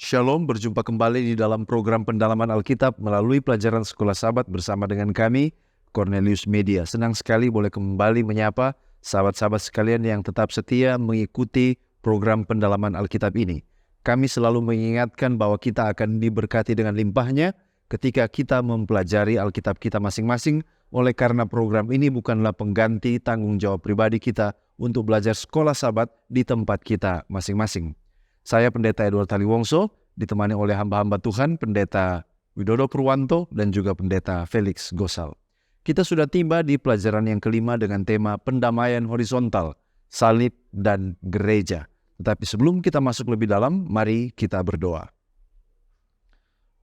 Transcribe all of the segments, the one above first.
Shalom, berjumpa kembali di dalam program pendalaman Alkitab melalui pelajaran Sekolah Sabat bersama dengan kami, Cornelius Media. Senang sekali boleh kembali menyapa sahabat-sahabat sekalian yang tetap setia mengikuti program pendalaman Alkitab ini. Kami selalu mengingatkan bahwa kita akan diberkati dengan limpahnya ketika kita mempelajari Alkitab kita masing-masing, oleh karena program ini bukanlah pengganti tanggung jawab pribadi kita untuk belajar Sekolah Sabat di tempat kita masing-masing. Saya Pendeta Edward Taliwongso, ditemani oleh hamba-hamba Tuhan, Pendeta Widodo Purwanto dan juga Pendeta Felix Gosal. Kita sudah tiba di pelajaran yang kelima dengan tema pendamaian horizontal, salib dan gereja. Tetapi sebelum kita masuk lebih dalam, mari kita berdoa.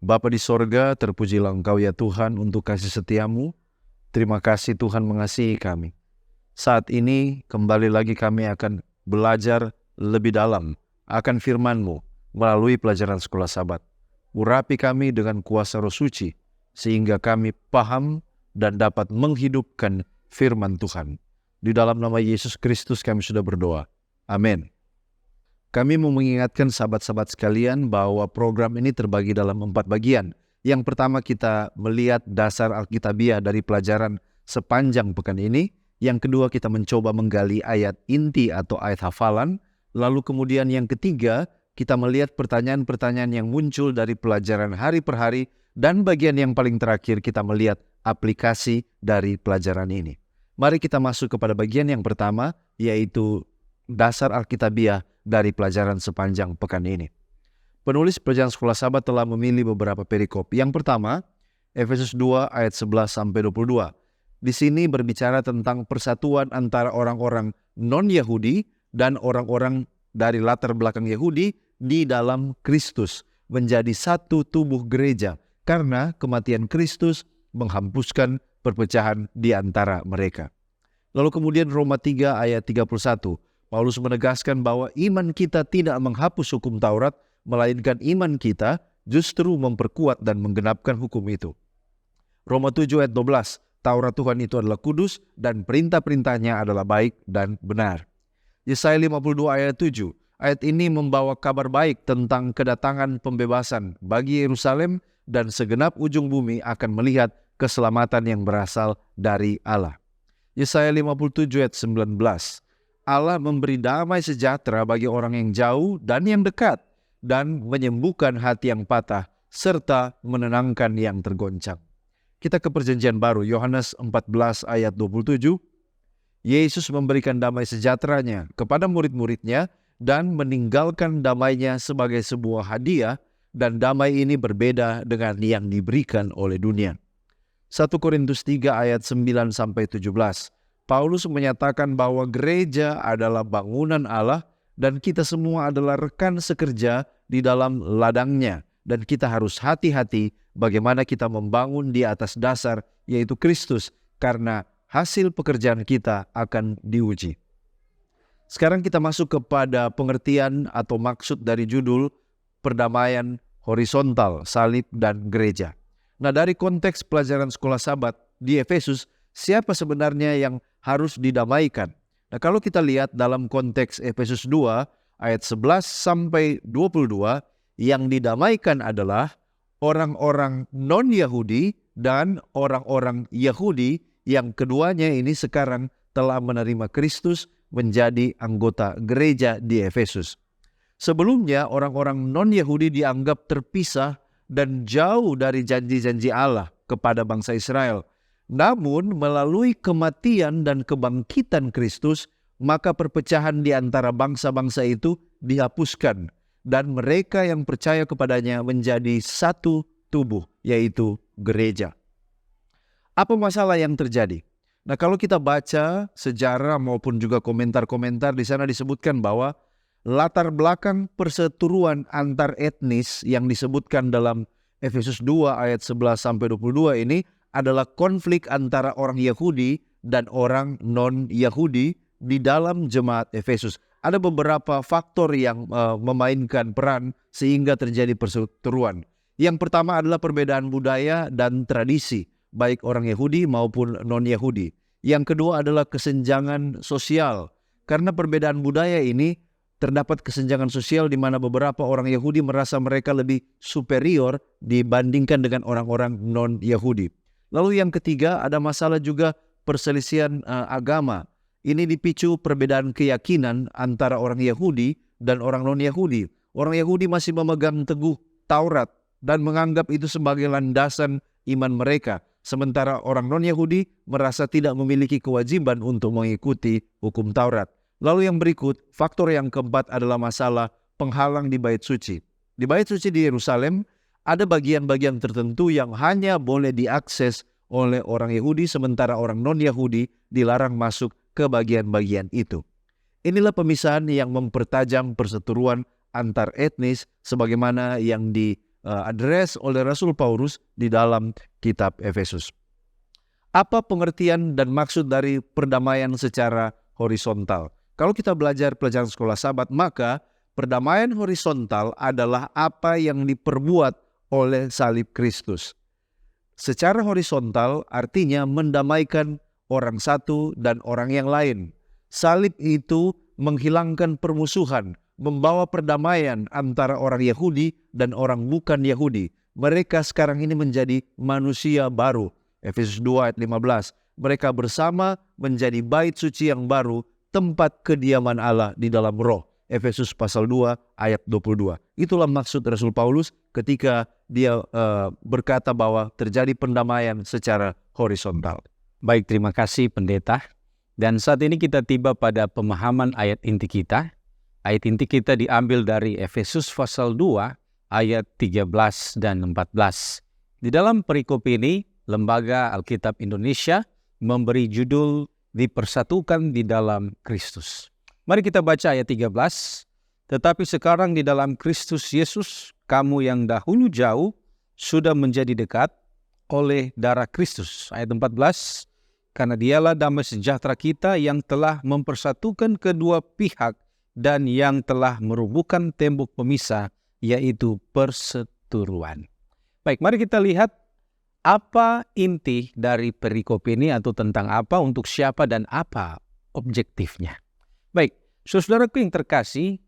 Bapa di sorga, terpujilah Engkau ya Tuhan untuk kasih setiamu. Terima kasih Tuhan mengasihi kami. Saat ini kembali lagi kami akan belajar lebih dalam akan firman-Mu melalui pelajaran Sekolah Sabat. Urapi kami dengan kuasa Roh Suci, sehingga kami paham dan dapat menghidupkan firman Tuhan. Di dalam nama Yesus Kristus kami sudah berdoa. Amin. Kami mau mengingatkan sahabat-sahabat sekalian bahwa program ini terbagi dalam 4 bagian. Yang pertama kita melihat dasar Alkitabiah dari pelajaran sepanjang pekan ini. Yang kedua kita mencoba menggali ayat inti atau ayat hafalan. Lalu kemudian yang ketiga, kita melihat pertanyaan-pertanyaan yang muncul dari pelajaran hari per hari. Dan bagian yang paling terakhir, kita melihat aplikasi dari pelajaran ini. Mari kita masuk kepada bagian yang pertama, yaitu dasar Alkitabiah dari pelajaran sepanjang pekan ini. Penulis pelajaran Sekolah Sabat telah memilih beberapa perikop. Yang pertama, Efesus 2 ayat 11-22. Di sini berbicara tentang persatuan antara orang-orang non-Yahudi dan orang-orang dari latar belakang Yahudi di dalam Kristus menjadi satu tubuh gereja karena kematian Kristus menghapuskan perpecahan di antara mereka. Lalu kemudian Roma 3 ayat 31, Paulus menegaskan bahwa iman kita tidak menghapus hukum Taurat, melainkan iman kita justru memperkuat dan menggenapkan hukum itu. Roma 7 ayat 12, Taurat Tuhan itu adalah kudus dan perintah-perintahnya adalah baik dan benar. Yesaya 52 ayat 7. Ayat ini membawa kabar baik tentang kedatangan pembebasan bagi Yerusalem dan segenap ujung bumi akan melihat keselamatan yang berasal dari Allah. Yesaya 57 ayat 19. Allah memberi damai sejahtera bagi orang yang jauh dan yang dekat dan menyembuhkan hati yang patah serta menenangkan yang tergoncang. Kita ke perjanjian baru, Yohanes 14 ayat 27. Yesus memberikan damai sejahteranya kepada murid-muridnya dan meninggalkan damainya sebagai sebuah hadiah, dan damai ini berbeda dengan yang diberikan oleh dunia. 1 Korintus 3 ayat 9-17. Paulus menyatakan bahwa gereja adalah bangunan Allah dan kita semua adalah rekan sekerja di dalam ladangnya, dan kita harus hati-hati bagaimana kita membangun di atas dasar yaitu Kristus, karena hasil pekerjaan kita akan diuji. Sekarang kita masuk kepada pengertian atau maksud dari judul perdamaian horizontal, salib dan gereja. Nah, dari konteks pelajaran Sekolah Sabat di Efesus, siapa sebenarnya yang harus didamaikan? Nah, kalau kita lihat dalam konteks Efesus 2 ayat 11-22, yang didamaikan adalah orang-orang non-Yahudi dan orang-orang Yahudi yang keduanya ini sekarang telah menerima Kristus menjadi anggota gereja di Efesus. Sebelumnya orang-orang non-Yahudi dianggap terpisah dan jauh dari janji-janji Allah kepada bangsa Israel. Namun melalui kematian dan kebangkitan Kristus, maka perpecahan di antara bangsa-bangsa itu dihapuskan dan mereka yang percaya kepadanya menjadi satu tubuh, yaitu gereja. Apa masalah yang terjadi? Nah, kalau kita baca sejarah maupun juga komentar-komentar, di sana disebutkan bahwa latar belakang perseteruan antar etnis yang disebutkan dalam Efesus 2 ayat 11-22 ini adalah konflik antara orang Yahudi dan orang non-Yahudi di dalam jemaat Efesus. Ada beberapa faktor yang memainkan peran sehingga terjadi perseteruan. Yang pertama adalah perbedaan budaya dan tradisi, baik orang Yahudi maupun non-Yahudi. Yang kedua adalah kesenjangan sosial. Karena perbedaan budaya ini terdapat kesenjangan sosial di mana beberapa orang Yahudi merasa mereka lebih superior dibandingkan dengan orang-orang non-Yahudi. Lalu yang ketiga, ada masalah juga perselisihan agama. Ini dipicu perbedaan keyakinan antara orang Yahudi dan orang non-Yahudi. Orang Yahudi masih memegang teguh Taurat dan menganggap itu sebagai landasan iman mereka. Sementara orang non-Yahudi merasa tidak memiliki kewajiban untuk mengikuti hukum Taurat. Lalu yang berikut, faktor yang keempat adalah masalah penghalang di Bait Suci. Di Bait Suci di Yerusalem, ada bagian-bagian tertentu yang hanya boleh diakses oleh orang Yahudi, sementara orang non-Yahudi dilarang masuk ke bagian-bagian itu. Inilah pemisahan yang mempertajam perseteruan antar etnis sebagaimana yang diadres oleh Rasul Paulus di dalam kitab Efesus. Apa pengertian dan maksud dari perdamaian secara horizontal? Kalau kita belajar pelajaran sekolah Sabat, maka perdamaian horizontal adalah apa yang diperbuat oleh salib Kristus. Secara horizontal artinya mendamaikan orang satu dan orang yang lain. Salib itu menghilangkan permusuhan, membawa perdamaian antara orang Yahudi dan orang bukan Yahudi. Mereka sekarang ini menjadi manusia baru. Efesus 2 ayat 15. Mereka bersama menjadi bait suci yang baru, tempat kediaman Allah di dalam roh. Efesus pasal 2 ayat 22. Itulah maksud Rasul Paulus ketika dia berkata bahwa terjadi pendamaian secara horizontal. Baik, terima kasih pendeta. Dan saat ini kita tiba pada pemahaman ayat inti kita. Ayat inti kita diambil dari Efesus pasal 2 ayat 13 dan 14. Di dalam perikop ini, Lembaga Alkitab Indonesia memberi judul Dipersatukan di dalam Kristus. Mari kita baca ayat 13. Tetapi sekarang di dalam Kristus Yesus, kamu yang dahulu jauh sudah menjadi dekat oleh darah Kristus. Ayat 14. Karena dialah damai sejahtera kita yang telah mempersatukan kedua pihak dan yang telah merubuhkan tembok pemisah, yaitu perseteruan. Baik, mari kita lihat apa inti dari perikop ini atau tentang apa, untuk siapa, dan apa objektifnya. Baik, saudaraku yang terkasih,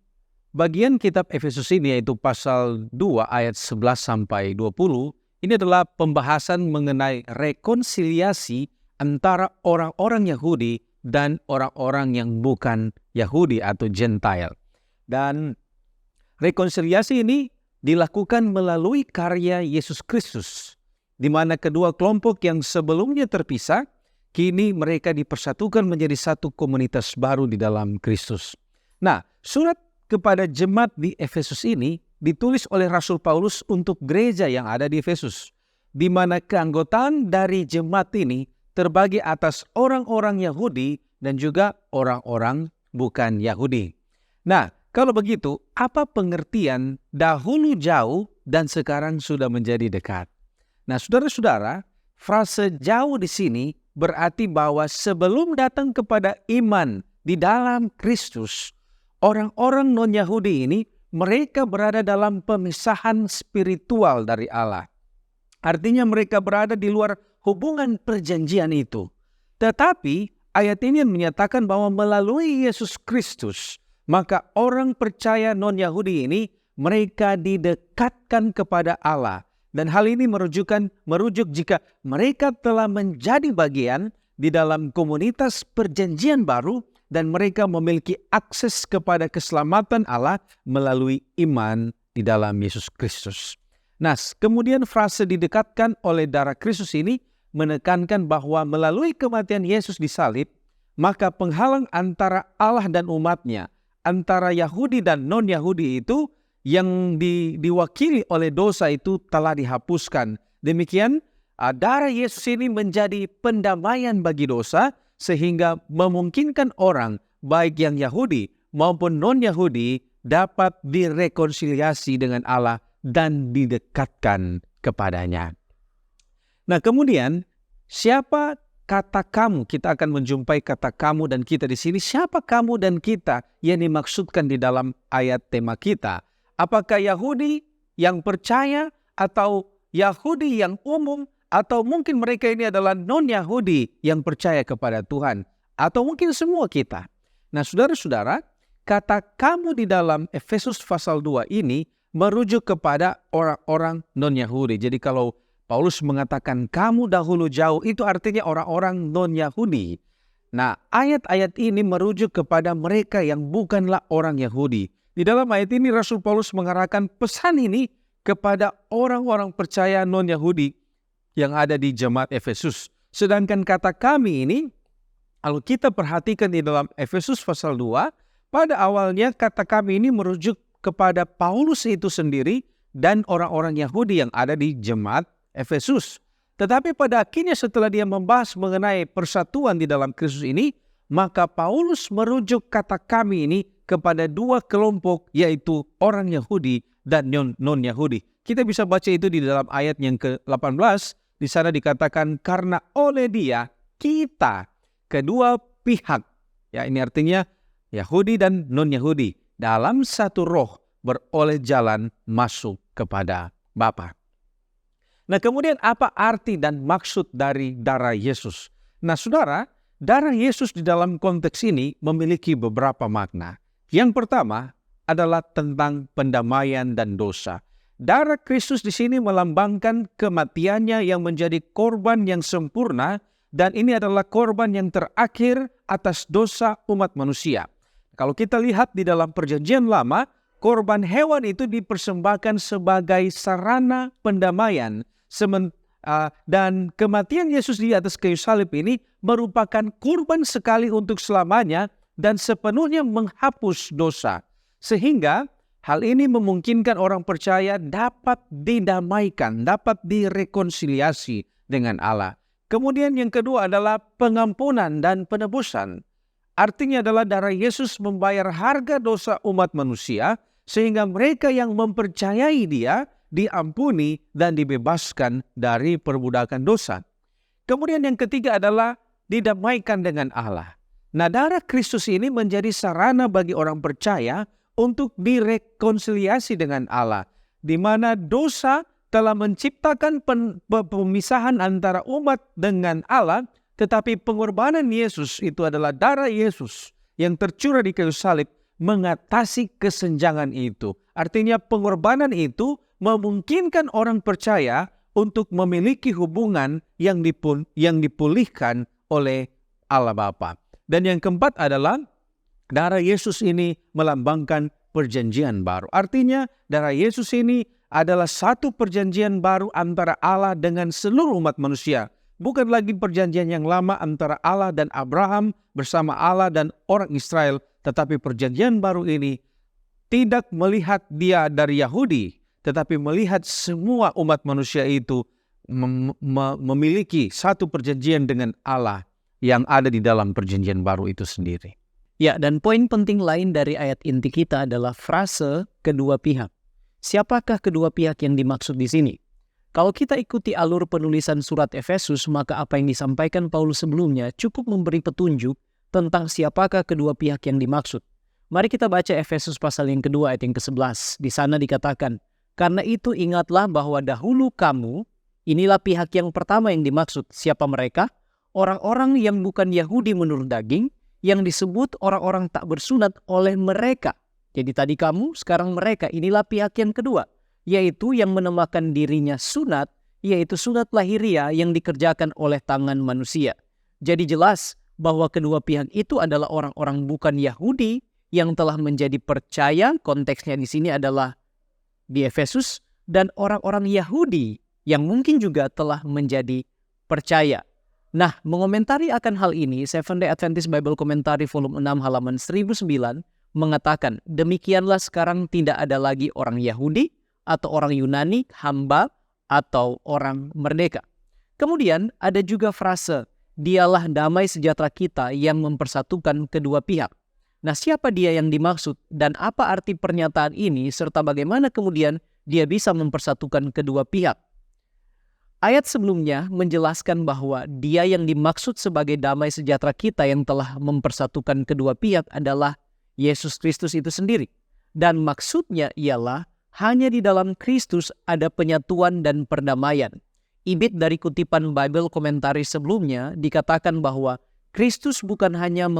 bagian kitab Efesus ini yaitu pasal 2 ayat 11 sampai 20, ini adalah pembahasan mengenai rekonsiliasi antara orang-orang Yahudi dan orang-orang yang bukan Yahudi atau Gentile. Dan rekonsiliasi ini dilakukan melalui karya Yesus Kristus, di mana kedua kelompok yang sebelumnya terpisah, kini mereka dipersatukan menjadi satu komunitas baru di dalam Kristus. Nah, surat kepada jemaat di Efesus ini ditulis oleh Rasul Paulus untuk gereja yang ada di Efesus, di mana keanggotaan dari jemaat ini terbagi atas orang-orang Yahudi dan juga orang-orang bukan Yahudi. Nah, kalau begitu, apa pengertian dahulu jauh dan sekarang sudah menjadi dekat? Nah, saudara-saudara, frase jauh di sini berarti bahwa sebelum datang kepada iman di dalam Kristus, orang-orang non-Yahudi ini mereka berada dalam pemisahan spiritual dari Allah. Artinya mereka berada di luar hubungan perjanjian itu. Tetapi ayat ini menyatakan bahwa melalui Yesus Kristus, maka orang percaya non-Yahudi ini mereka didekatkan kepada Allah. Dan hal ini merujuk jika mereka telah menjadi bagian di dalam komunitas perjanjian baru dan mereka memiliki akses kepada keselamatan Allah melalui iman di dalam Yesus Kristus. Nah, kemudian frase didekatkan oleh darah Kristus ini menekankan bahwa melalui kematian Yesus di salib, maka penghalang antara Allah dan umatnya, antara Yahudi dan non-Yahudi itu yang diwakili oleh dosa itu telah dihapuskan. Demikian darah Yesus ini menjadi pendamaian bagi dosa sehingga memungkinkan orang baik yang Yahudi maupun non-Yahudi dapat direkonsiliasi dengan Allah dan didekatkan kepadanya. Nah, kemudian siapa kata kamu? Kita akan menjumpai kata kamu dan kita di sini. Siapa kamu dan kita yang dimaksudkan di dalam ayat tema kita? Apakah Yahudi yang percaya atau Yahudi yang umum, atau mungkin mereka ini adalah non-Yahudi yang percaya kepada Tuhan, atau mungkin semua kita? Nah, saudara-saudara, kata kamu di dalam Efesus pasal 2 ini merujuk kepada orang-orang non-Yahudi. Jadi kalau Paulus mengatakan kamu dahulu jauh, itu artinya orang-orang non-Yahudi. Nah, ayat-ayat ini merujuk kepada mereka yang bukanlah orang Yahudi. Di dalam ayat ini Rasul Paulus mengarahkan pesan ini kepada orang-orang percaya non-Yahudi yang ada di jemaat Efesus. Sedangkan kata kami ini, kalau kita perhatikan di dalam Efesus pasal 2, pada awalnya kata kami ini merujuk kepada Paulus itu sendiri dan orang-orang Yahudi yang ada di jemaat Efesus. Tetapi pada akhirnya setelah dia membahas mengenai persatuan di dalam Kristus ini, maka Paulus merujuk kata kami ini kepada dua kelompok, yaitu orang Yahudi dan non-Yahudi. Kita bisa baca itu di dalam ayat yang ke-18. Di sana dikatakan karena oleh dia kita kedua pihak. Ya, ini artinya Yahudi dan non-Yahudi dalam satu roh beroleh jalan masuk kepada Bapa. Nah, kemudian apa arti dan maksud dari darah Yesus? Nah, saudara, darah Yesus di dalam konteks ini memiliki beberapa makna. Yang pertama adalah tentang pendamaian dan dosa. Darah Kristus di sini melambangkan kematiannya yang menjadi korban yang sempurna, dan ini adalah korban yang terakhir atas dosa umat manusia. Kalau kita lihat di dalam Perjanjian Lama, korban hewan itu dipersembahkan sebagai sarana pendamaian. Dan kematian Yesus di atas kayu salib ini merupakan korban sekali untuk selamanya dan sepenuhnya menghapus dosa. Sehingga hal ini memungkinkan orang percaya dapat didamaikan, dapat direkonsiliasi dengan Allah. Kemudian yang kedua adalah pengampunan dan penebusan. Artinya adalah darah Yesus membayar harga dosa umat manusia sehingga mereka yang mempercayai dia diampuni dan dibebaskan dari perbudakan dosa. Kemudian yang ketiga adalah didamaikan dengan Allah. Nah, darah Kristus ini menjadi sarana bagi orang percaya untuk direkonsiliasi dengan Allah, di mana dosa telah menciptakan pemisahan antara umat dengan Allah. Tetapi pengorbanan Yesus itu adalah darah Yesus yang tercurah di kayu salib mengatasi kesenjangan itu. Artinya pengorbanan itu memungkinkan orang percaya untuk memiliki hubungan yang dipulihkan oleh Allah Bapa. Dan yang keempat adalah darah Yesus ini melambangkan perjanjian baru. Artinya darah Yesus ini adalah satu perjanjian baru antara Allah dengan seluruh umat manusia. Bukan lagi perjanjian yang lama antara Allah dan Abraham bersama Allah dan orang Israel. Tetapi perjanjian baru ini tidak melihat dia dari Yahudi, tetapi melihat semua umat manusia itu memiliki satu perjanjian dengan Allah yang ada di dalam perjanjian baru itu sendiri. Ya, dan poin penting lain dari ayat inti kita adalah frase kedua pihak. Siapakah kedua pihak yang dimaksud di sini? Kalau kita ikuti alur penulisan surat Efesus, maka apa yang disampaikan Paulus sebelumnya cukup memberi petunjuk tentang siapakah kedua pihak yang dimaksud. Mari kita baca Efesus pasal yang kedua ayat yang ke-11. Di sana dikatakan, karena itu ingatlah bahwa dahulu kamu, inilah pihak yang pertama yang dimaksud. Siapa mereka? Orang-orang yang bukan Yahudi menurut daging, yang disebut orang-orang tak bersunat oleh mereka. Jadi tadi kamu, sekarang mereka. Inilah pihak yang kedua, yaitu yang menamakan dirinya sunat, yaitu sunat lahiriah yang dikerjakan oleh tangan manusia. Jadi jelas bahwa kedua pihak itu adalah orang-orang bukan Yahudi yang telah menjadi percaya, konteksnya di sini adalah di Efesus, dan orang-orang Yahudi yang mungkin juga telah menjadi percaya. Nah, mengomentari akan hal ini, Seventh-day Adventist Bible Commentary volume 6 halaman 1009 mengatakan, demikianlah sekarang tidak ada lagi orang Yahudi atau orang Yunani, hamba, atau orang merdeka. Kemudian ada juga frase, dialah damai sejahtera kita yang mempersatukan kedua pihak. Nah, siapa dia yang dimaksud dan apa arti pernyataan ini serta bagaimana kemudian dia bisa mempersatukan kedua pihak? Ayat sebelumnya menjelaskan bahwa dia yang dimaksud sebagai damai sejahtera kita yang telah mempersatukan kedua pihak adalah Yesus Kristus itu sendiri. Dan maksudnya ialah hanya di dalam Kristus ada penyatuan dan perdamaian. Ibit dari kutipan Bible komentari sebelumnya dikatakan bahwa Kristus bukan hanya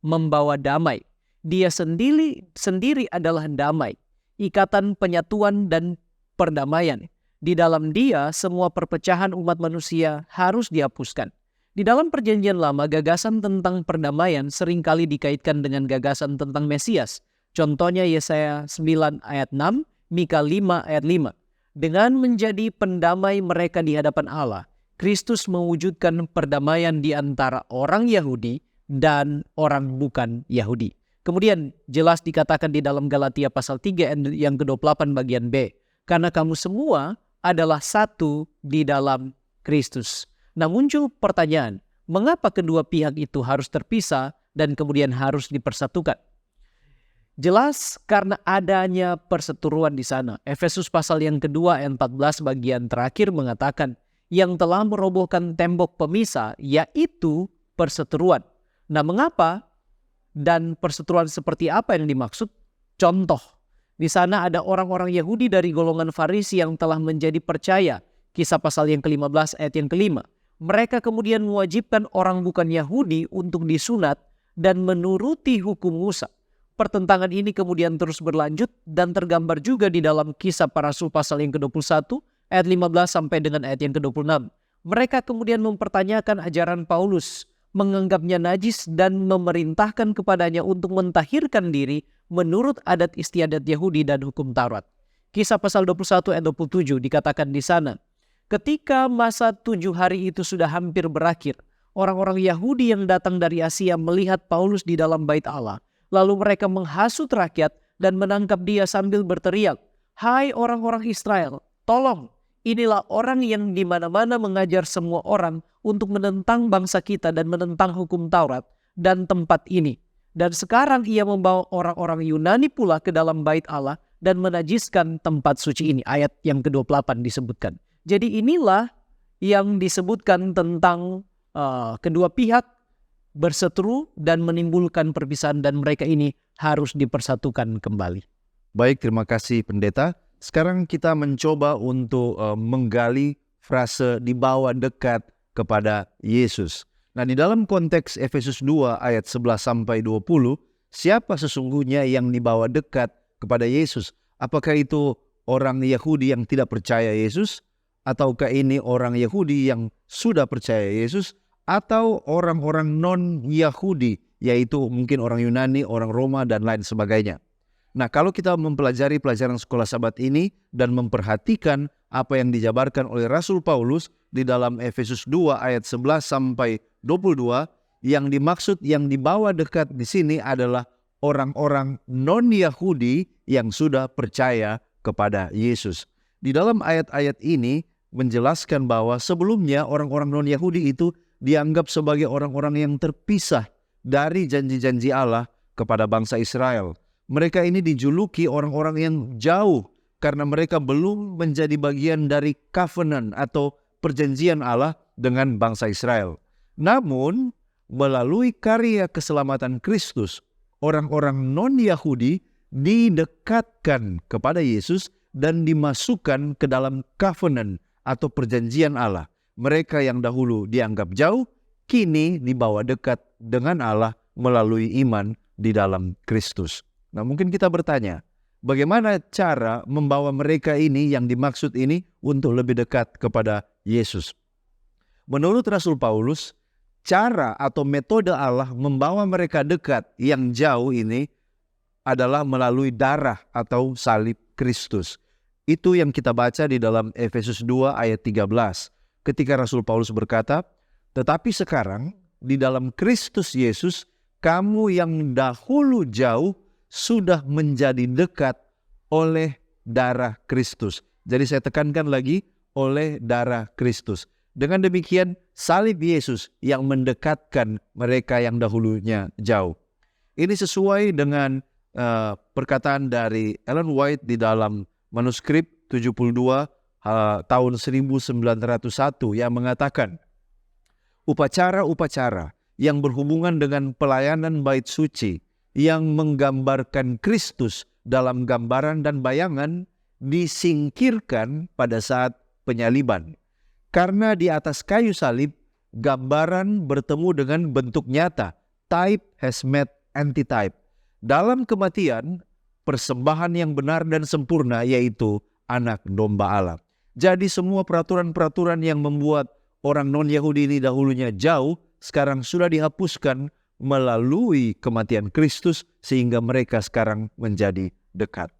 membawa damai. Dia sendiri adalah damai, ikatan penyatuan dan perdamaian. Di dalam Dia, semua perpecahan umat manusia harus dihapuskan. Di dalam Perjanjian Lama, gagasan tentang perdamaian seringkali dikaitkan dengan gagasan tentang Mesias. Contohnya Yesaya 9 ayat 6, Mika 5 ayat 5. Dengan menjadi pendamai mereka di hadapan Allah, Kristus mewujudkan perdamaian di antara orang Yahudi dan orang bukan Yahudi. Kemudian jelas dikatakan di dalam Galatia pasal 3 yang ke-28 bagian B. Karena kamu semua adalah satu di dalam Kristus. Nah, muncul pertanyaan, mengapa kedua pihak itu harus terpisah dan kemudian harus dipersatukan? Jelas karena adanya perseteruan di sana. Efesus pasal yang kedua ayat 14 bagian terakhir mengatakan, yang telah merobohkan tembok pemisah, yaitu perseteruan. Nah, mengapa? Dan perseteruan seperti apa yang dimaksud? Contoh, di sana ada orang-orang Yahudi dari golongan Farisi yang telah menjadi percaya. Kisah pasal yang ke-15 ayat yang ke-5. Mereka kemudian mewajibkan orang bukan Yahudi untuk disunat dan menuruti hukum Musa. Pertentangan ini kemudian terus berlanjut dan tergambar juga di dalam Kisah Para Rasul pasal yang ke-21 ayat 15 sampai dengan ayat yang ke-26. Mereka kemudian mempertanyakan ajaran Paulus, menganggapnya najis dan memerintahkan kepadanya untuk mentahirkan diri menurut adat istiadat Yahudi dan hukum Taurat. Kisah pasal 21 ayat 27 dikatakan di sana, ketika masa 7 hari itu sudah hampir berakhir, orang-orang Yahudi yang datang dari Asia melihat Paulus di dalam bait Allah. Lalu mereka menghasut rakyat dan menangkap dia sambil berteriak, "Hai orang-orang Israel, tolong! Inilah orang yang di mana-mana mengajar semua orang untuk menentang bangsa kita dan menentang hukum Taurat dan tempat ini. Dan sekarang ia membawa orang-orang Yunani pula ke dalam bait Allah dan menajiskan tempat suci ini." Ayat yang ke-28 disebutkan. Jadi inilah yang disebutkan tentang kedua pihak berseteru dan menimbulkan perpisahan dan mereka ini harus dipersatukan kembali. Baik, terima kasih pendeta. Sekarang kita mencoba untuk menggali frase dibawa dekat kepada Yesus. Nah, di dalam konteks Efesus 2 ayat 11 sampai 20, siapa sesungguhnya yang dibawa dekat kepada Yesus? Apakah itu orang Yahudi yang tidak percaya Yesus? Ataukah ini orang Yahudi yang sudah percaya Yesus? Atau orang-orang non-Yahudi, yaitu mungkin orang Yunani, orang Roma, dan lain sebagainya. Nah, kalau kita mempelajari pelajaran sekolah Sabat ini dan memperhatikan apa yang dijabarkan oleh Rasul Paulus di dalam Efesus 2 ayat 11 sampai 22, yang dimaksud yang dibawa dekat di sini adalah orang-orang non-Yahudi yang sudah percaya kepada Yesus. Di dalam ayat-ayat ini menjelaskan bahwa sebelumnya orang-orang non-Yahudi itu dianggap sebagai orang-orang yang terpisah dari janji-janji Allah kepada bangsa Israel. Mereka ini dijuluki orang-orang yang jauh karena mereka belum menjadi bagian dari covenant atau perjanjian Allah dengan bangsa Israel. Namun, melalui karya keselamatan Kristus, orang-orang non-Yahudi didekatkan kepada Yesus dan dimasukkan ke dalam covenant atau perjanjian Allah. Mereka yang dahulu dianggap jauh, kini dibawa dekat dengan Allah melalui iman di dalam Kristus. Nah, mungkin kita bertanya, bagaimana cara membawa mereka ini yang dimaksud ini untuk lebih dekat kepada Yesus? Menurut Rasul Paulus, cara atau metode Allah membawa mereka dekat yang jauh ini adalah melalui darah atau salib Kristus. Itu yang kita baca di dalam Efesus 2 ayat 13. Ketika Rasul Paulus berkata, tetapi sekarang di dalam Kristus Yesus, kamu yang dahulu jauh sudah menjadi dekat oleh darah Kristus. Jadi saya tekankan lagi, oleh darah Kristus. Dengan demikian, salib Yesus yang mendekatkan mereka yang dahulunya jauh. Ini sesuai dengan perkataan dari Ellen White di dalam manuskrip 72 tahun 1901 yang mengatakan, upacara-upacara yang berhubungan dengan pelayanan bait suci yang menggambarkan Kristus dalam gambaran dan bayangan disingkirkan pada saat penyaliban. Karena di atas kayu salib, gambaran bertemu dengan bentuk nyata. Type has met antitype. dalam kematian, persembahan yang benar dan sempurna yaitu anak domba Allah. Jadi semua peraturan-peraturan yang membuat orang non-Yahudi ini dahulunya jauh, sekarang sudah dihapuskan melalui kematian Kristus sehingga mereka sekarang menjadi dekat.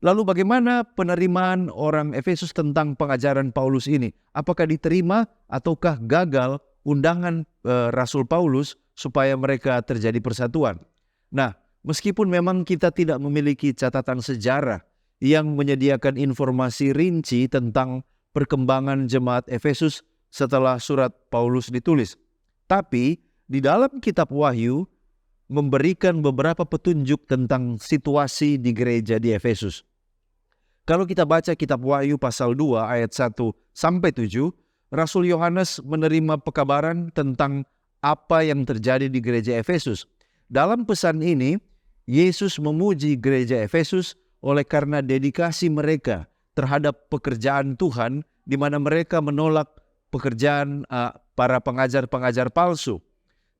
Lalu bagaimana penerimaan orang Efesus tentang pengajaran Paulus ini? Apakah diterima ataukah gagal undangan Rasul Paulus supaya mereka terjadi persatuan? Nah, meskipun memang kita tidak memiliki catatan sejarah yang menyediakan informasi rinci tentang perkembangan jemaat Efesus setelah surat Paulus ditulis. Tapi di dalam kitab Wahyu memberikan beberapa petunjuk tentang situasi di gereja di Efesus. Kalau kita baca kitab Wahyu pasal 2 ayat 1-7, Rasul Yohanes menerima pekabaran tentang apa yang terjadi di gereja Efesus. Dalam pesan ini, Yesus memuji gereja Efesus oleh karena dedikasi mereka terhadap pekerjaan Tuhan, di mana mereka menolak pekerjaan para pengajar-pengajar palsu.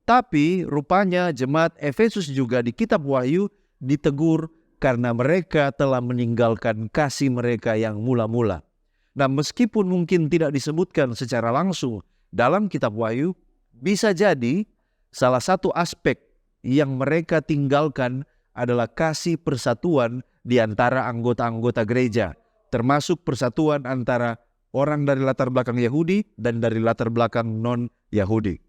Tapi rupanya jemaat Efesus juga di kitab Wahyu ditegur karena mereka telah meninggalkan kasih mereka yang mula-mula. Nah, meskipun mungkin tidak disebutkan secara langsung dalam kitab Wahyu, bisa jadi salah satu aspek yang mereka tinggalkan adalah kasih persatuan di antara anggota-anggota gereja, termasuk persatuan antara orang dari latar belakang Yahudi dan dari latar belakang non-Yahudi.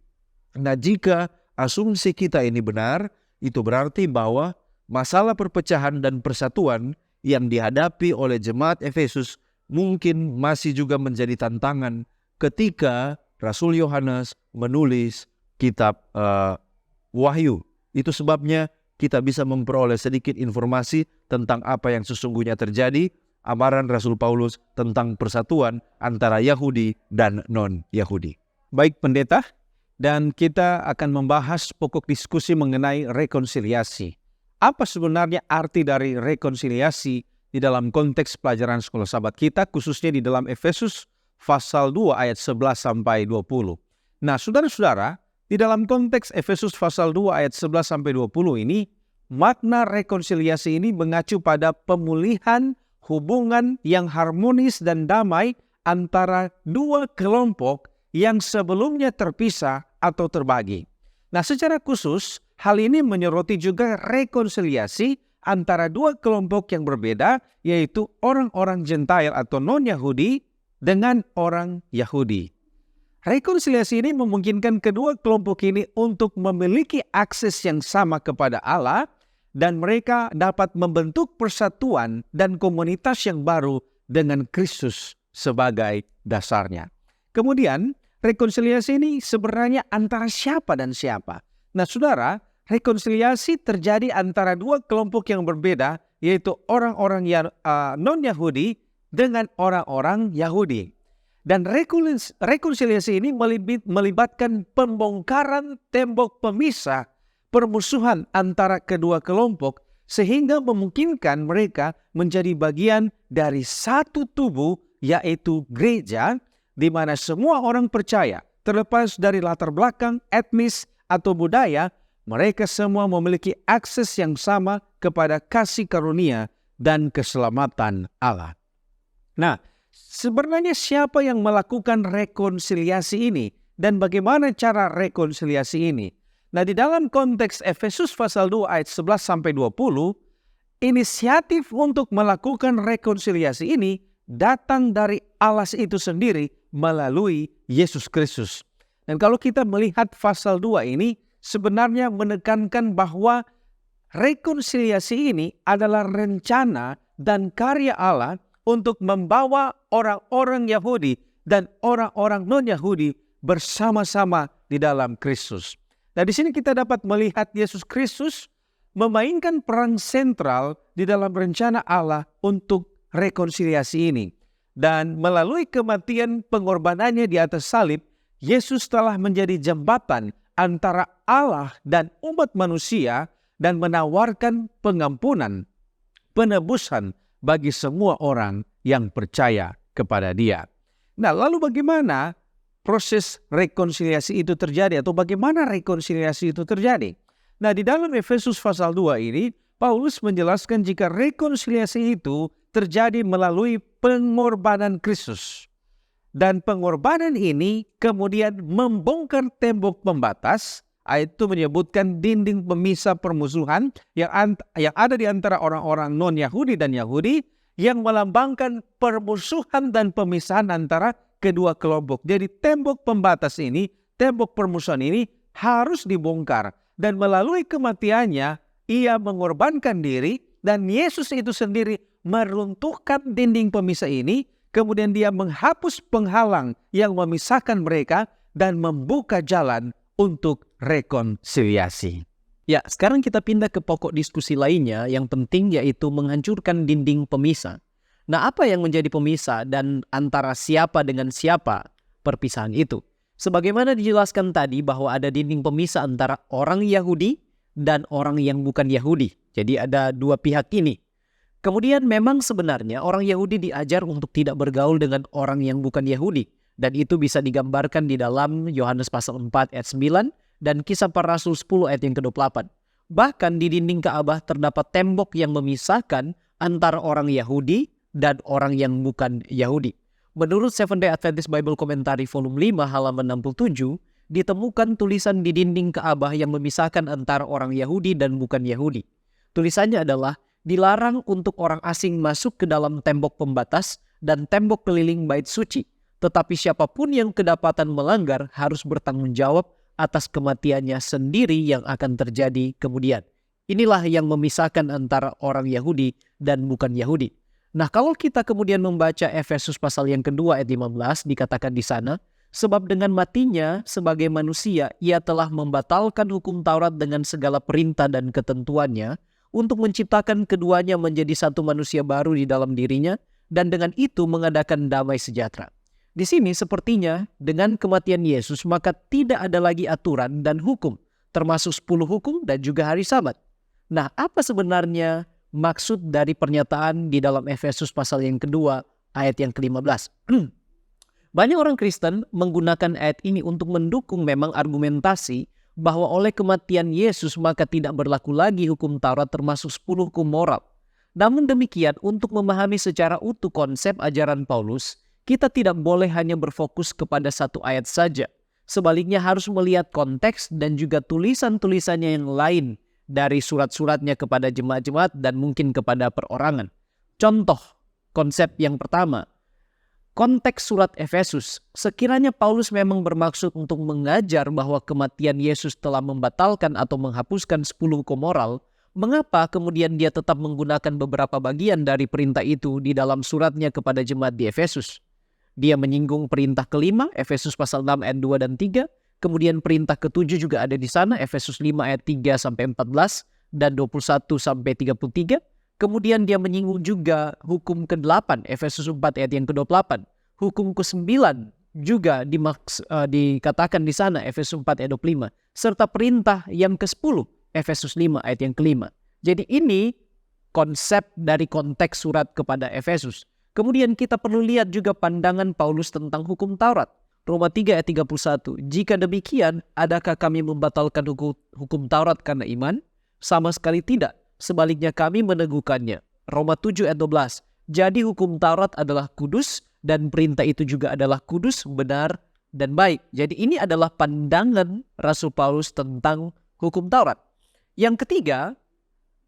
Nah, jika asumsi kita ini benar, itu berarti bahwa masalah perpecahan dan persatuan yang dihadapi oleh jemaat Efesus mungkin masih juga menjadi tantangan ketika Rasul Yohanes menulis kitab Wahyu. Itu sebabnya kita bisa memperoleh sedikit informasi tentang apa yang sesungguhnya terjadi, amaran Rasul Paulus tentang persatuan antara Yahudi dan non-Yahudi. Baik pendeta, dan kita akan membahas pokok diskusi mengenai rekonsiliasi. Apa sebenarnya arti dari rekonsiliasi di dalam konteks pelajaran sekolah sahabat kita, khususnya di dalam Efesus pasal 2 ayat 11-20. Nah, saudara-saudara, di dalam konteks Efesus pasal 2 ayat 11-20 ini, makna rekonsiliasi ini mengacu pada pemulihan hubungan yang harmonis dan damai antara dua kelompok yang sebelumnya terpisah atau terbagi. Nah, secara khusus, hal ini menyoroti juga rekonsiliasi antara dua kelompok yang berbeda, yaitu orang-orang Gentile atau non-Yahudi dengan orang Yahudi. Rekonsiliasi ini memungkinkan kedua kelompok ini untuk memiliki akses yang sama kepada Allah dan mereka dapat membentuk persatuan dan komunitas yang baru dengan Kristus sebagai dasarnya. Kemudian, rekonsiliasi ini sebenarnya antara siapa dan siapa? Nah, saudara, rekonsiliasi terjadi antara dua kelompok yang berbeda, yaitu orang-orang yang non-Yahudi dengan orang-orang Yahudi. Dan rekonsiliasi ini melibatkan pembongkaran tembok pemisah permusuhan antara kedua kelompok, sehingga memungkinkan mereka menjadi bagian dari satu tubuh, yaitu gereja, di mana semua orang percaya, terlepas dari latar belakang, etnis, atau budaya, mereka semua memiliki akses yang sama kepada kasih karunia dan keselamatan Allah. Nah, sebenarnya siapa yang melakukan rekonsiliasi ini dan bagaimana cara rekonsiliasi ini? Nah, di dalam konteks Efesus pasal 2 ayat 11-20, inisiatif untuk melakukan rekonsiliasi ini datang dari Allah itu sendiri melalui Yesus Kristus. Dan kalau kita melihat pasal 2 ini, sebenarnya menekankan bahwa rekonsiliasi ini adalah rencana dan karya Allah untuk membawa orang-orang Yahudi dan orang-orang non-Yahudi bersama-sama di dalam Kristus. Nah, di sini kita dapat melihat Yesus Kristus memainkan peran sentral di dalam rencana Allah untuk rekonsiliasi ini. Dan melalui kematian pengorbanannya di atas salib, Yesus telah menjadi jembatan antara Allah dan umat manusia dan menawarkan pengampunan, penebusan bagi semua orang yang percaya kepada Dia. Nah, lalu bagaimana proses rekonsiliasi itu terjadi atau bagaimana rekonsiliasi itu terjadi? Nah, di dalam Efesus pasal 2 ini, Paulus menjelaskan jika rekonsiliasi itu terjadi melalui pengorbanan Kristus. Dan pengorbanan ini kemudian membongkar tembok pembatas. Ayat itu menyebutkan dinding pemisah permusuhan yang ada di antara orang-orang non-Yahudi dan Yahudi, yang melambangkan permusuhan dan pemisahan antara kedua kelompok. Jadi tembok pembatas ini, tembok permusuhan ini harus dibongkar. Dan melalui kematiannya, ia mengorbankan diri, dan Yesus itu sendiri meruntuhkan dinding pemisah ini. Kemudian dia menghapus penghalang yang memisahkan mereka dan membuka jalan untuk rekonsiliasi. Ya, sekarang kita pindah ke pokok diskusi lainnya yang penting, yaitu menghancurkan dinding pemisah. Nah, apa yang menjadi pemisah dan antara siapa dengan siapa perpisahan itu? Sebagaimana dijelaskan tadi bahwa ada dinding pemisah antara orang Yahudi dan orang yang bukan Yahudi. Jadi ada dua pihak ini. Kemudian memang sebenarnya orang Yahudi diajar untuk tidak bergaul dengan orang yang bukan Yahudi. Dan itu bisa digambarkan di dalam Yohanes pasal 4 ayat 9 dan Kisah Para Rasul 10 ayat yang ke-28. Bahkan di dinding Ka'bah terdapat tembok yang memisahkan antara orang Yahudi dan orang yang bukan Yahudi. Menurut Seventh-day Adventist Bible Commentary volume 5 halaman 67, ditemukan tulisan di dinding Ka'bah yang memisahkan antara orang Yahudi dan bukan Yahudi. Tulisannya adalah, dilarang untuk orang asing masuk ke dalam tembok pembatas dan tembok keliling bait suci. Tetapi siapapun yang kedapatan melanggar harus bertanggung jawab atas kematiannya sendiri yang akan terjadi kemudian. Inilah yang memisahkan antara orang Yahudi dan bukan Yahudi. Nah, kalau kita kemudian membaca Efesus pasal yang kedua ayat 15, dikatakan di sana, sebab dengan matinya sebagai manusia, ia telah membatalkan hukum Taurat dengan segala perintah dan ketentuannya, untuk menciptakan keduanya menjadi satu manusia baru di dalam dirinya, dan dengan itu mengadakan damai sejahtera. Di sini sepertinya dengan kematian Yesus maka tidak ada lagi aturan dan hukum, termasuk 10 hukum dan juga hari Sabat. Nah, apa sebenarnya maksud dari pernyataan di dalam Efesus pasal yang kedua ayat yang ke-15? Banyak orang Kristen menggunakan ayat ini untuk mendukung memang argumentasi bahwa oleh kematian Yesus maka tidak berlaku lagi hukum Taurat termasuk 10 hukum moral. Namun demikian, untuk memahami secara utuh konsep ajaran Paulus, kita tidak boleh hanya berfokus kepada satu ayat saja. Sebaliknya harus melihat konteks dan juga tulisan-tulisannya yang lain dari surat-suratnya kepada jemaat-jemaat dan mungkin kepada perorangan. Contoh konsep yang pertama, konteks surat Efesus. Sekiranya Paulus memang bermaksud untuk mengajar bahwa kematian Yesus telah membatalkan atau menghapuskan 10 hukum moral, mengapa kemudian dia tetap menggunakan beberapa bagian dari perintah itu di dalam suratnya kepada jemaat di Efesus? Dia menyinggung perintah kelima, Efesus pasal 6 ayat 2 dan 3. Kemudian perintah ketujuh juga ada di sana, Efesus 5 ayat 3 sampai 14 dan 21 sampai 33. Kemudian dia menyinggung juga hukum ke-8, Efesus 4 ayat yang ke-28. Hukum ke-9 juga dikatakan di sana, Efesus 4 ayat 25. Serta perintah yang ke-10, Efesus 5 ayat yang ke-5. Jadi ini konsep dari konteks surat kepada Efesus. Kemudian kita perlu lihat juga pandangan Paulus tentang hukum Taurat. Roma 3 ayat 31. Jika demikian, adakah kami membatalkan hukum Taurat karena iman? Sama sekali tidak. Sebaliknya kami meneguhkannya. Roma 7 ayat 12. Jadi hukum Taurat adalah kudus dan perintah itu juga adalah kudus, benar, dan baik. Jadi ini adalah pandangan Rasul Paulus tentang hukum Taurat. Yang ketiga,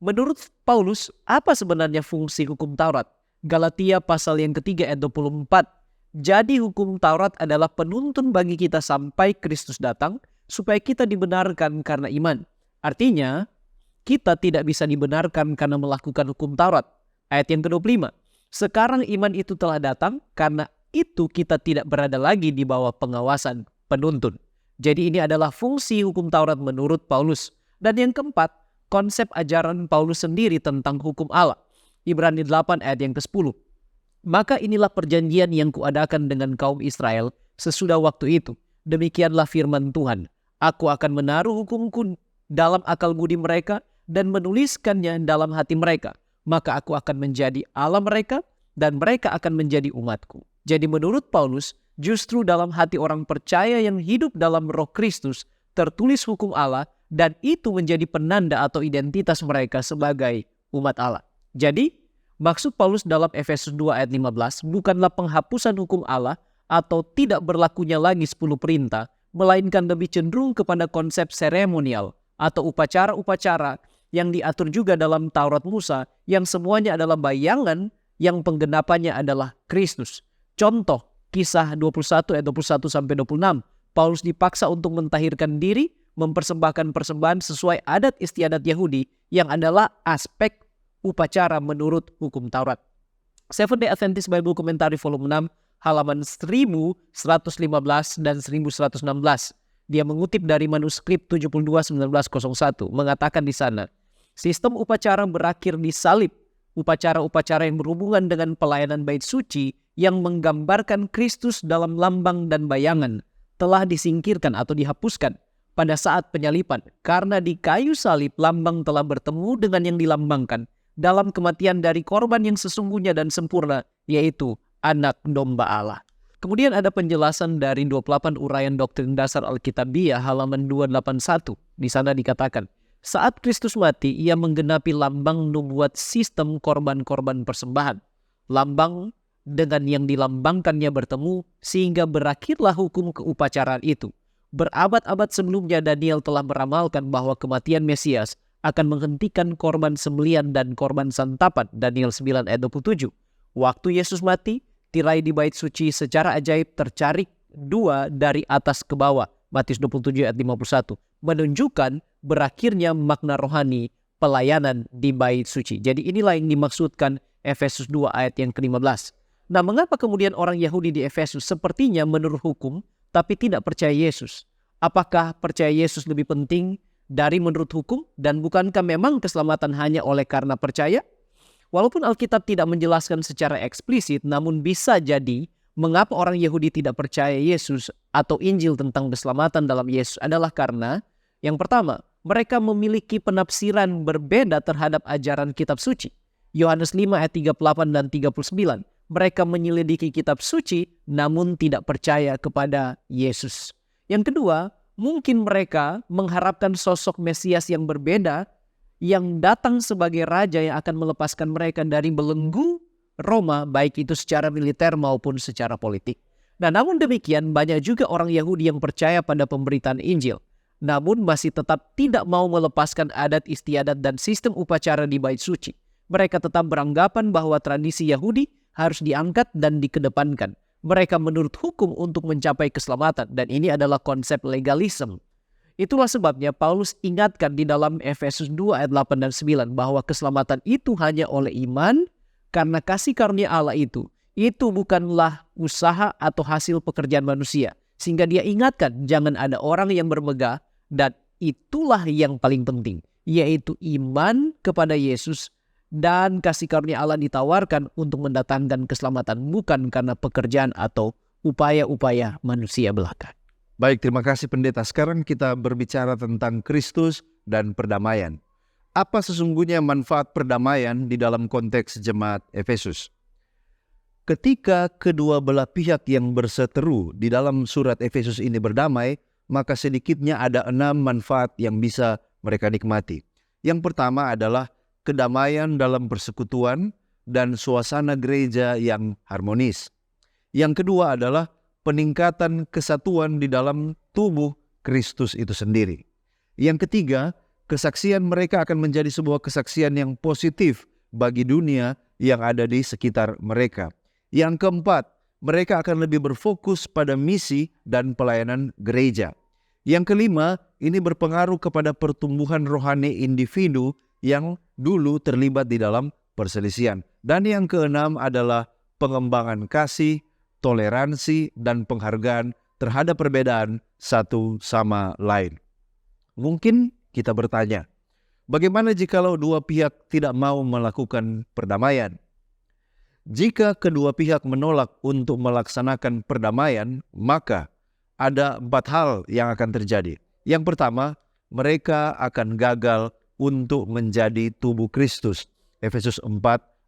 menurut Paulus, apa sebenarnya fungsi hukum Taurat? Galatia pasal yang ketiga ayat 24. Jadi hukum Taurat adalah penuntun bagi kita sampai Kristus datang, supaya kita dibenarkan karena iman. Artinya, kita tidak bisa dibenarkan karena melakukan hukum Taurat. Ayat yang ke-25. Sekarang iman itu telah datang, karena itu kita tidak berada lagi di bawah pengawasan penuntun. Jadi ini adalah fungsi hukum Taurat menurut Paulus. Dan yang keempat, konsep ajaran Paulus sendiri tentang hukum Allah. Ibrani 8 ayat yang ke-10. Maka inilah perjanjian yang kuadakan dengan kaum Israel sesudah waktu itu. Demikianlah firman Tuhan. Aku akan menaruh hukumku dalam akal budi mereka dan menuliskannya dalam hati mereka. Maka aku akan menjadi Allah mereka dan mereka akan menjadi umatku. Jadi menurut Paulus, justru dalam hati orang percaya yang hidup dalam Roh Kristus tertulis hukum Allah dan itu menjadi penanda atau identitas mereka sebagai umat Allah. Jadi, maksud Paulus dalam Efesus 2 ayat 15 bukanlah penghapusan hukum Allah atau tidak berlakunya lagi 10 perintah, melainkan lebih cenderung kepada konsep seremonial atau upacara-upacara yang diatur juga dalam Taurat Musa, yang semuanya adalah bayangan yang penggenapannya adalah Kristus. Contoh, Kisah 21 ayat 21 sampai 26. Paulus dipaksa untuk mentahirkan diri, mempersembahkan persembahan sesuai adat istiadat Yahudi yang adalah aspek upacara menurut hukum Taurat. Seventh Day Adventist Bible Commentary volume 6 halaman 1115 dan 1116. Dia mengutip dari manuskrip 72-1901, mengatakan di sana, sistem upacara berakhir di salib. Upacara-upacara yang berhubungan dengan pelayanan bait suci yang menggambarkan Kristus dalam lambang dan bayangan telah disingkirkan atau dihapuskan pada saat penyalipan, karena di kayu salib lambang telah bertemu dengan yang dilambangkan dalam kematian dari korban yang sesungguhnya dan sempurna, yaitu anak domba Allah. Kemudian ada penjelasan dari 28 uraian doktrin dasar Alkitabiah halaman 281. Di sana dikatakan, saat Kristus mati, ia menggenapi lambang nubuat sistem korban-korban persembahan. Lambang dengan yang dilambangkannya bertemu, sehingga berakhirlah hukum keupacaraan itu. Berabad-abad sebelumnya Daniel telah meramalkan bahwa kematian Mesias akan menghentikan korban sembelian dan korban santapan, Daniel 9 ayat 27. Waktu Yesus mati, tirai di bait suci secara ajaib tercarik dua dari atas ke bawah, Matius 27 ayat 51, menunjukkan berakhirnya makna rohani pelayanan di bait suci. Jadi inilah yang dimaksudkan Efesus 2 ayat yang ke-15. Nah, mengapa kemudian orang Yahudi di Efesus sepertinya menurut hukum tapi tidak percaya Yesus? Apakah percaya Yesus lebih penting dari menurut hukum? Dan bukankah memang keselamatan hanya oleh karena percaya? Walaupun Alkitab tidak menjelaskan secara eksplisit, namun bisa jadi mengapa orang Yahudi tidak percaya Yesus atau Injil tentang keselamatan dalam Yesus adalah karena, yang pertama, mereka memiliki penafsiran berbeda terhadap ajaran kitab suci. Yohanes 5 ayat 38 dan 39. Mereka menyelidiki kitab suci namun tidak percaya kepada Yesus. Yang kedua, mungkin mereka mengharapkan sosok Mesias yang berbeda yang datang sebagai raja yang akan melepaskan mereka dari belenggu Roma, baik itu secara militer maupun secara politik. Nah, namun demikian banyak juga orang Yahudi yang percaya pada pemberitaan Injil, namun masih tetap tidak mau melepaskan adat istiadat dan sistem upacara di bait suci. Mereka tetap beranggapan bahwa tradisi Yahudi harus diangkat dan dikedepankan. Mereka menurut hukum untuk mencapai keselamatan, dan ini adalah konsep legalisme. Itulah sebabnya Paulus ingatkan di dalam Efesus 2 ayat 8 dan 9 bahwa keselamatan itu hanya oleh iman karena kasih karunia Allah itu bukanlah usaha atau hasil pekerjaan manusia. Sehingga dia ingatkan jangan ada orang yang bermegah, dan itulah yang paling penting, yaitu iman kepada Yesus dan kasih karunia Allah ditawarkan untuk mendatangkan keselamatan, bukan karena pekerjaan atau upaya-upaya manusia belaka. Baik, terima kasih pendeta. Sekarang kita berbicara tentang Kristus dan perdamaian. Apa sesungguhnya manfaat perdamaian di dalam konteks jemaat Efesus? Ketika kedua belah pihak yang berseteru di dalam surat Efesus ini berdamai, maka sedikitnya ada 6 manfaat yang bisa mereka nikmati. Yang pertama adalah kedamaian dalam persekutuan dan suasana gereja yang harmonis. Yang kedua adalah peningkatan kesatuan di dalam tubuh Kristus itu sendiri. Yang ketiga, kesaksian mereka akan menjadi sebuah kesaksian yang positif bagi dunia yang ada di sekitar mereka. Yang keempat, mereka akan lebih berfokus pada misi dan pelayanan gereja. Yang kelima, ini berpengaruh kepada pertumbuhan rohani individu yang dulu terlibat di dalam perselisihan. Dan yang keenam adalah pengembangan kasih, toleransi, dan penghargaan terhadap perbedaan satu sama lain. Mungkin kita bertanya, bagaimana jikalau dua pihak tidak mau melakukan perdamaian? Jika kedua pihak menolak untuk melaksanakan perdamaian, maka ada 4 hal yang akan terjadi. Yang pertama, mereka akan gagal untuk menjadi tubuh Kristus. Efesus 4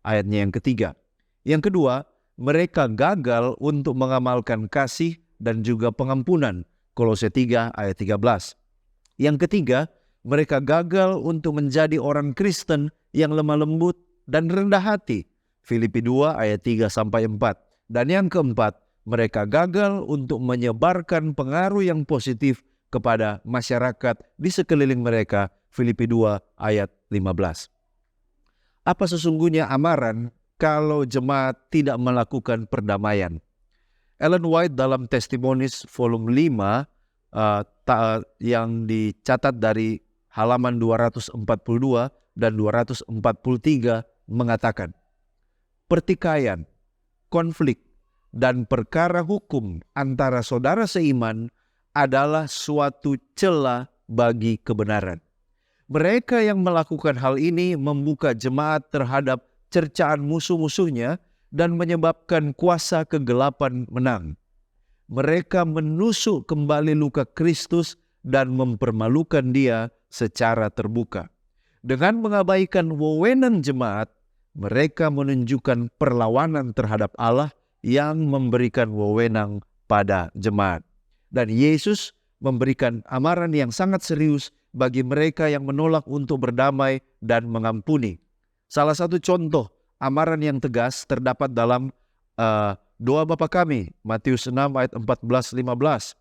ayatnya yang ketiga. Yang kedua, mereka gagal untuk mengamalkan kasih dan juga pengampunan. Kolose 3 ayat 13. Yang ketiga, Mereka gagal untuk menjadi orang Kristen yang lemah lembut dan rendah hati. Filipi 2 ayat 3-4. Dan yang keempat, mereka gagal untuk menyebarkan pengaruh yang positif kepada masyarakat di sekeliling mereka. Filipi 2 ayat 15. Apa sesungguhnya amaran kalau jemaat tidak melakukan perdamaian? Ellen White dalam Testimonies volume 5 yang dicatat dari halaman 242 dan 243 mengatakan, pertikaian, konflik, dan perkara hukum antara saudara seiman adalah suatu celah bagi kebenaran. Mereka yang melakukan hal ini membuka jemaat terhadap cercaan musuh-musuhnya dan menyebabkan kuasa kegelapan menang. Mereka menusuk kembali luka Kristus dan mempermalukan Dia secara terbuka. Dengan mengabaikan wewenang jemaat, mereka menunjukkan perlawanan terhadap Allah yang memberikan wewenang pada jemaat. Dan Yesus memberikan amaran yang sangat serius bagi mereka yang menolak untuk berdamai dan mengampuni. Salah satu contoh amaran yang tegas terdapat dalam doa Bapa kami, Matius 6 ayat 14-15.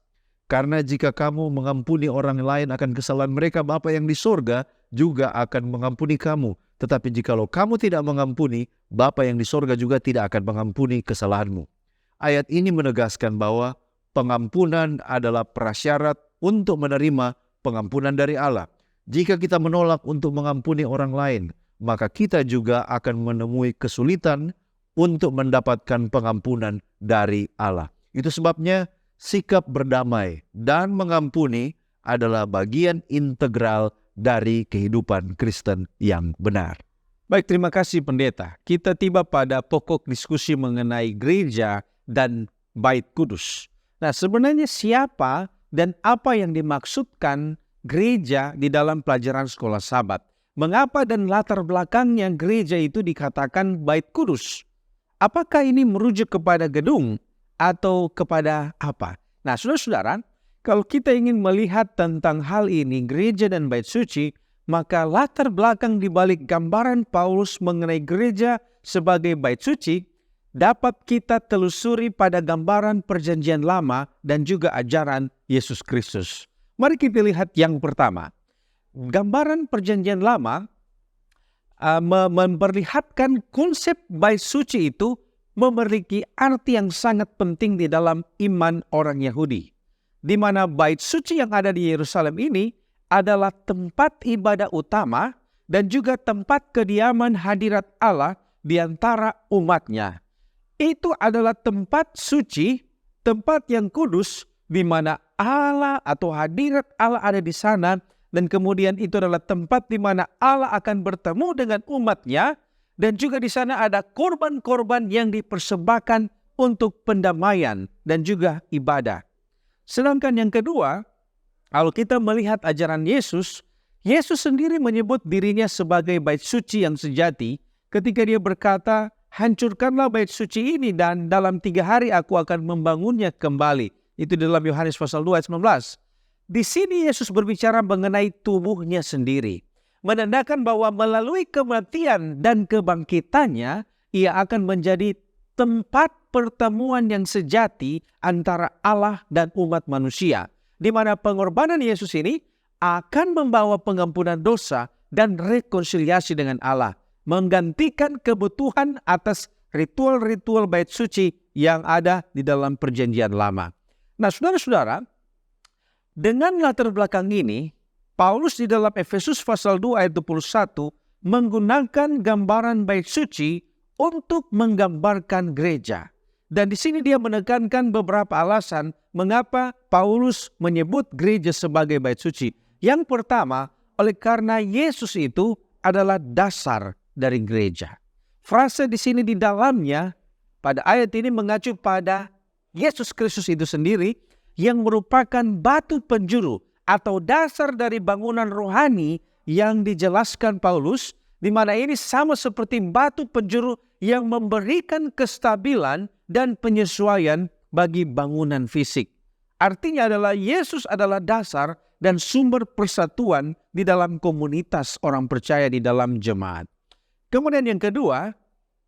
Karena jika kamu mengampuni orang lain akan kesalahan mereka, Bapa yang di sorga juga akan mengampuni kamu. Tetapi jikalau kamu tidak mengampuni, Bapa yang di sorga juga tidak akan mengampuni kesalahanmu. Ayat ini menegaskan bahwa pengampunan adalah prasyarat untuk menerima pengampunan dari Allah. Jika kita menolak untuk mengampuni orang lain, maka kita juga akan menemui kesulitan untuk mendapatkan pengampunan dari Allah. Itu sebabnya sikap berdamai dan mengampuni adalah bagian integral dari kehidupan Kristen yang benar. Baik, terima kasih pendeta. Kita tiba pada pokok diskusi mengenai gereja dan Bait Kudus. Nah, sebenarnya siapa dan apa yang dimaksudkan gereja di dalam pelajaran sekolah Sabat? Mengapa dan latar belakangnya gereja itu dikatakan Bait Kudus? Apakah ini merujuk kepada gedung atau kepada apa? Nah, saudara-saudara, kalau kita ingin melihat tentang hal ini, gereja dan bait suci, maka latar belakang di balik gambaran Paulus mengenai gereja sebagai bait suci dapat kita telusuri pada gambaran Perjanjian Lama dan juga ajaran Yesus Kristus. Mari kita lihat yang pertama. Gambaran Perjanjian Lama memperlihatkan konsep bait suci itu memiliki arti yang sangat penting di dalam iman orang Yahudi, di mana bait suci yang ada di Yerusalem ini adalah tempat ibadah utama dan juga tempat kediaman hadirat Allah di antara umatnya. Itu adalah tempat suci, tempat yang kudus, di mana Allah atau hadirat Allah ada di sana. Dan kemudian itu adalah tempat di mana Allah akan bertemu dengan umatnya. Dan juga di sana ada korban-korban yang dipersembahkan untuk pendamaian dan juga ibadah. Sedangkan yang kedua, kalau kita melihat ajaran Yesus, Yesus sendiri menyebut dirinya sebagai bait suci yang sejati ketika dia berkata, hancurkanlah bait suci ini dan dalam 3 hari aku akan membangunnya kembali. Itu dalam Yohanes pasal 2 ayat 19. Di sini Yesus berbicara mengenai tubuhnya sendiri. Menandakan bahwa melalui kematian dan kebangkitannya, ia akan menjadi tempat pertemuan yang sejati antara Allah dan umat manusia. Di mana pengorbanan Yesus ini akan membawa pengampunan dosa dan rekonsiliasi dengan Allah. Menggantikan kebutuhan atas ritual-ritual bait suci yang ada di dalam Perjanjian Lama. Nah, saudara-saudara, dengan latar belakang ini, Paulus di dalam Efesus pasal 2 ayat 21 menggunakan gambaran bait suci untuk menggambarkan gereja. Dan di sini dia menekankan beberapa alasan mengapa Paulus menyebut gereja sebagai bait suci. Yang pertama, oleh karena Yesus itu adalah dasar dari gereja. Frase di sini di dalamnya pada ayat ini mengacu pada Yesus Kristus itu sendiri yang merupakan batu penjuru atau dasar dari bangunan rohani yang dijelaskan Paulus, di mana ini sama seperti batu penjuru yang memberikan kestabilan dan penyesuaian bagi bangunan fisik. Artinya adalah Yesus adalah dasar dan sumber persatuan di dalam komunitas orang percaya di dalam jemaat. Kemudian yang kedua,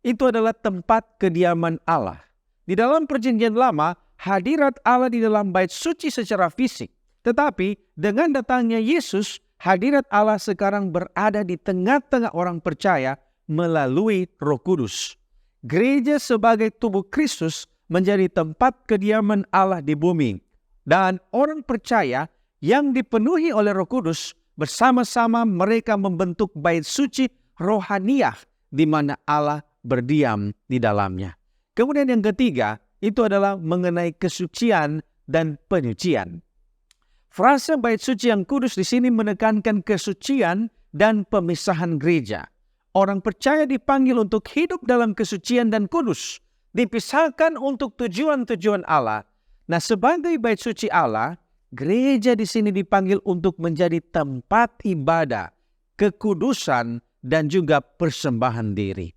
itu adalah tempat kediaman Allah. Di dalam Perjanjian Lama, hadirat Allah di dalam bait suci secara fisik. Tetapi dengan datangnya Yesus, hadirat Allah sekarang berada di tengah-tengah orang percaya melalui Roh Kudus. Gereja sebagai tubuh Kristus menjadi tempat kediaman Allah di bumi. Dan orang percaya yang dipenuhi oleh Roh Kudus bersama-sama mereka membentuk bait suci rohaniah di mana Allah berdiam di dalamnya. Kemudian yang ketiga, itu adalah mengenai kesucian dan penyucian. Frasa bait suci yang kudus di sini menekankan kesucian dan pemisahan gereja. Orang percaya dipanggil untuk hidup dalam kesucian dan kudus, dipisahkan untuk tujuan-tujuan Allah. Nah, sebagai bait suci Allah, gereja di sini dipanggil untuk menjadi tempat ibadah, kekudusan, dan juga persembahan diri.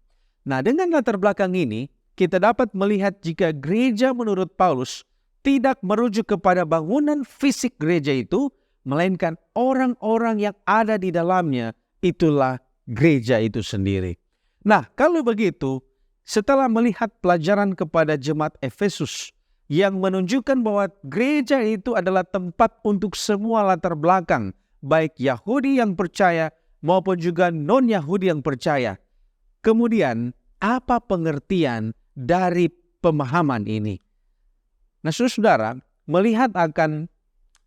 Nah, dengan latar belakang ini, kita dapat melihat jika gereja menurut Paulus tidak merujuk kepada bangunan fisik gereja itu, melainkan orang-orang yang ada di dalamnya, itulah gereja itu sendiri. Nah, kalau begitu, setelah melihat pelajaran kepada jemaat Efesus yang menunjukkan bahwa gereja itu adalah tempat untuk semua latar belakang, baik Yahudi yang percaya maupun juga non-Yahudi yang percaya. Kemudian, apa pengertian dari pemahaman ini? Nah, saudara, melihat akan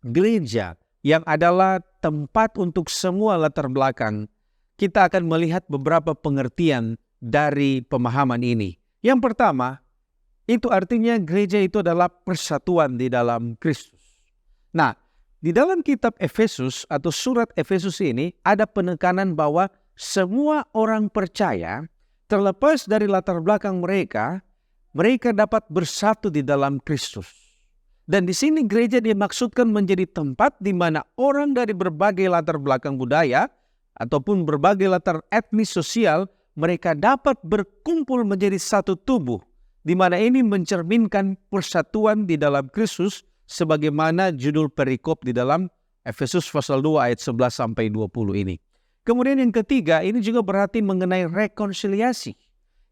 gereja yang adalah tempat untuk semua latar belakang, kita akan melihat beberapa pengertian dari pemahaman ini. Yang pertama, itu artinya gereja itu adalah persatuan di dalam Kristus. Nah, di dalam kitab Efesus atau surat Efesus ini ada penekanan bahwa semua orang percaya, terlepas dari latar belakang mereka dapat bersatu di dalam Kristus. Dan di sini gereja dimaksudkan menjadi tempat di mana orang dari berbagai latar belakang budaya ataupun berbagai latar etnis sosial, mereka dapat berkumpul menjadi satu tubuh, di mana ini mencerminkan persatuan di dalam Kristus, sebagaimana judul perikop di dalam Efesus pasal 2 ayat 11 sampai 20 ini. Kemudian yang ketiga, ini juga berarti mengenai rekonsiliasi.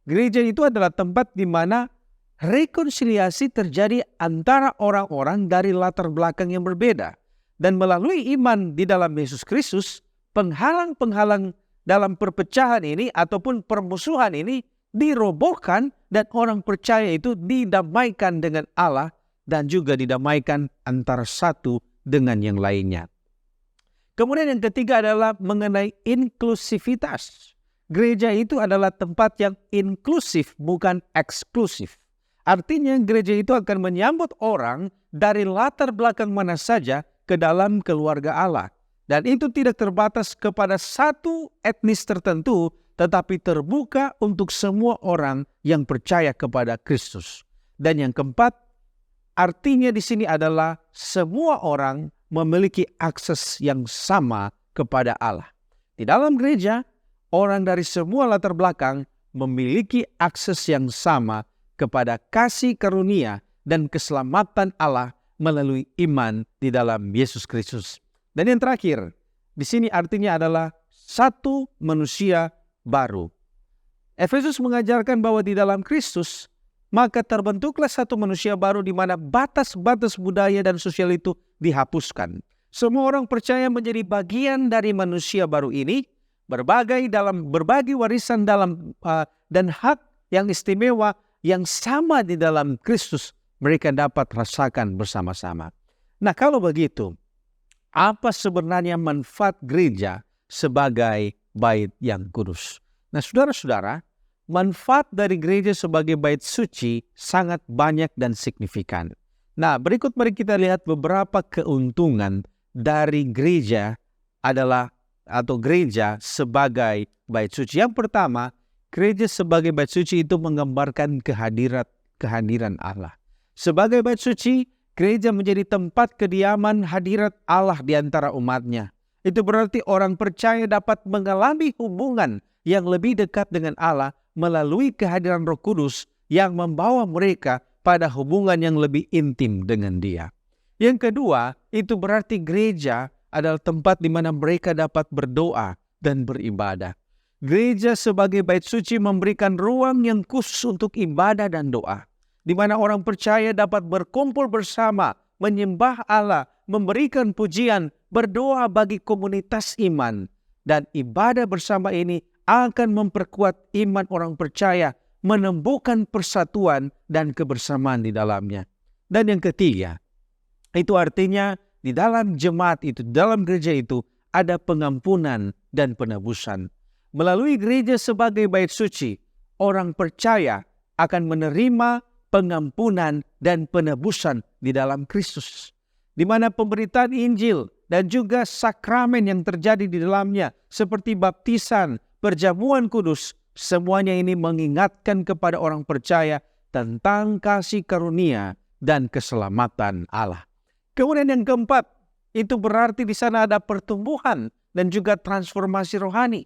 Gereja itu adalah tempat di mana rekonsiliasi terjadi antara orang-orang dari latar belakang yang berbeda. Dan melalui iman di dalam Yesus Kristus, penghalang-penghalang dalam perpecahan ini ataupun permusuhan ini dirobohkan dan orang percaya itu didamaikan dengan Allah dan juga didamaikan antara satu dengan yang lainnya. Kemudian yang ketiga adalah mengenai inklusivitas. Gereja itu adalah tempat yang inklusif, bukan eksklusif. Artinya gereja itu akan menyambut orang dari latar belakang mana saja ke dalam keluarga Allah. Dan itu tidak terbatas kepada satu etnis tertentu, tetapi terbuka untuk semua orang yang percaya kepada Kristus. Dan yang keempat, artinya di sini adalah semua orang memiliki akses yang sama kepada Allah. Di dalam gereja, orang dari semua latar belakang memiliki akses yang sama kepada kasih karunia dan keselamatan Allah melalui iman di dalam Yesus Kristus. Dan yang terakhir, di sini artinya adalah satu manusia baru. Efesus mengajarkan bahwa di dalam Kristus, maka terbentuklah satu manusia baru di mana batas-batas budaya dan sosial itu dihapuskan. Semua orang percaya menjadi bagian dari manusia baru ini, berbagi warisan dan hak yang istimewa yang sama di dalam Kristus mereka dapat rasakan bersama-sama. Nah, kalau begitu, apa sebenarnya manfaat gereja sebagai bait yang kudus? Nah, saudara-saudara, manfaat dari gereja sebagai bait suci sangat banyak dan signifikan. Nah, berikut mari kita lihat beberapa keuntungan dari gereja gereja sebagai bait suci. Yang pertama, gereja sebagai bait suci itu menggambarkan kehadiran Allah. Sebagai bait suci, gereja menjadi tempat kediaman hadirat Allah di antara umatnya. Itu berarti orang percaya dapat mengalami hubungan yang lebih dekat dengan Allah melalui kehadiran Roh Kudus yang membawa mereka pada hubungan yang lebih intim dengan Dia. Yang kedua, itu berarti gereja adalah tempat di mana mereka dapat berdoa dan beribadah. Gereja sebagai bait suci memberikan ruang yang khusus untuk ibadah dan doa, di mana orang percaya dapat berkumpul bersama, menyembah Allah, memberikan pujian, berdoa bagi komunitas iman. Dan ibadah bersama ini akan memperkuat iman orang percaya, menumbuhkan persatuan dan kebersamaan di dalamnya. Dan yang ketiga, itu artinya di dalam jemaat itu, dalam gereja itu ada pengampunan dan penebusan. Melalui gereja sebagai bait suci, orang percaya akan menerima pengampunan dan penebusan di dalam Kristus, di mana pemberitaan Injil dan juga sakramen yang terjadi di dalamnya seperti baptisan, perjamuan kudus, semuanya ini mengingatkan kepada orang percaya tentang kasih karunia dan keselamatan Allah. Kemudian yang keempat, itu berarti di sana ada pertumbuhan dan juga transformasi rohani.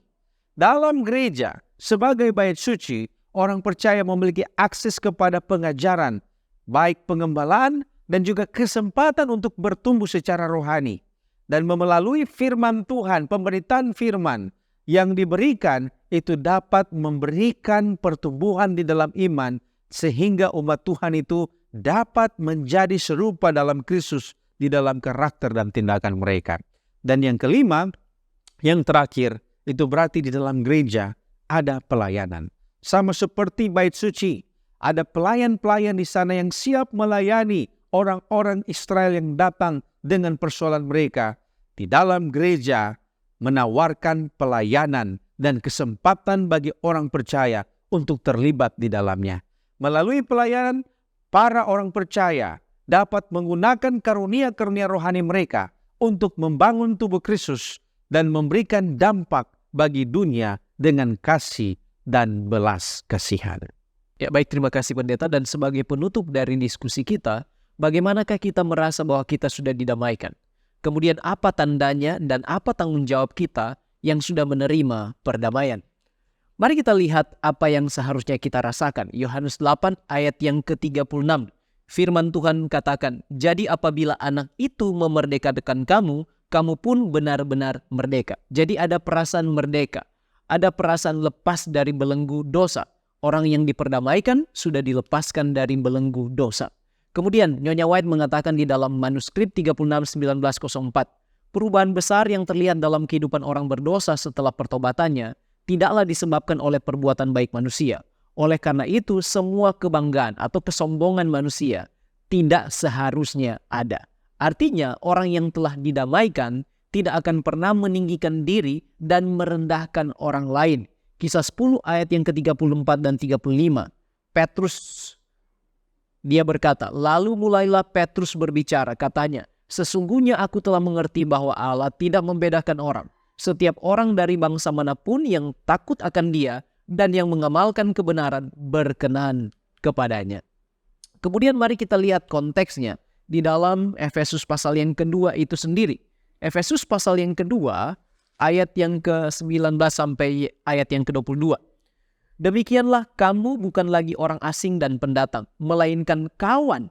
Dalam gereja sebagai bait suci, orang percaya memiliki akses kepada pengajaran, baik pengembalaan dan juga kesempatan untuk bertumbuh secara rohani. Dan melalui firman Tuhan, pemberitaan firman yang diberikan itu dapat memberikan pertumbuhan di dalam iman sehingga umat Tuhan itu dapat menjadi serupa dalam Kristus di dalam karakter dan tindakan mereka. Dan yang kelima, yang terakhir, itu berarti di dalam gereja ada pelayanan. Sama seperti bait suci, ada pelayan-pelayan di sana yang siap melayani orang-orang Israel yang datang dengan persoalan mereka. Di dalam gereja menawarkan pelayanan dan kesempatan bagi orang percaya untuk terlibat di dalamnya. Melalui pelayanan, para orang percaya dapat menggunakan karunia-karunia rohani mereka untuk membangun tubuh Kristus dan memberikan dampak bagi dunia dengan kasih dan belas kasihan. Ya baik, terima kasih pendeta. Dan sebagai penutup dari diskusi kita, bagaimanakah kita merasa bahwa kita sudah didamaikan? Kemudian apa tandanya dan apa tanggung jawab kita yang sudah menerima perdamaian? Mari kita lihat apa yang seharusnya kita rasakan. Yohanes 8 ayat yang ke-36. Firman Tuhan katakan, "Jadi apabila anak itu memerdekakan kamu, kamu pun benar-benar merdeka." Jadi ada perasaan merdeka. Ada perasaan lepas dari belenggu dosa. Orang yang diperdamaikan sudah dilepaskan dari belenggu dosa. Kemudian Nyonya White mengatakan di dalam manuskrip 36/1904, perubahan besar yang terlihat dalam kehidupan orang berdosa setelah pertobatannya tidaklah disebabkan oleh perbuatan baik manusia. Oleh karena itu, semua kebanggaan atau kesombongan manusia tidak seharusnya ada. Artinya, orang yang telah didamaikan tidak akan pernah meninggikan diri dan merendahkan orang lain. Kisah 10 ayat yang ke-34 dan 35. Petrus, dia berkata, "Lalu mulailah Petrus berbicara, katanya, 'Sesungguhnya aku telah mengerti bahwa Allah tidak membedakan orang. Setiap orang dari bangsa manapun yang takut akan Dia dan yang mengamalkan kebenaran berkenan kepadanya.'" Kemudian mari kita lihat konteksnya di dalam Efesus pasal yang kedua itu sendiri. Efesus pasal yang kedua ayat yang ke-19 sampai ayat yang ke-22. "Demikianlah kamu bukan lagi orang asing dan pendatang, melainkan kawan,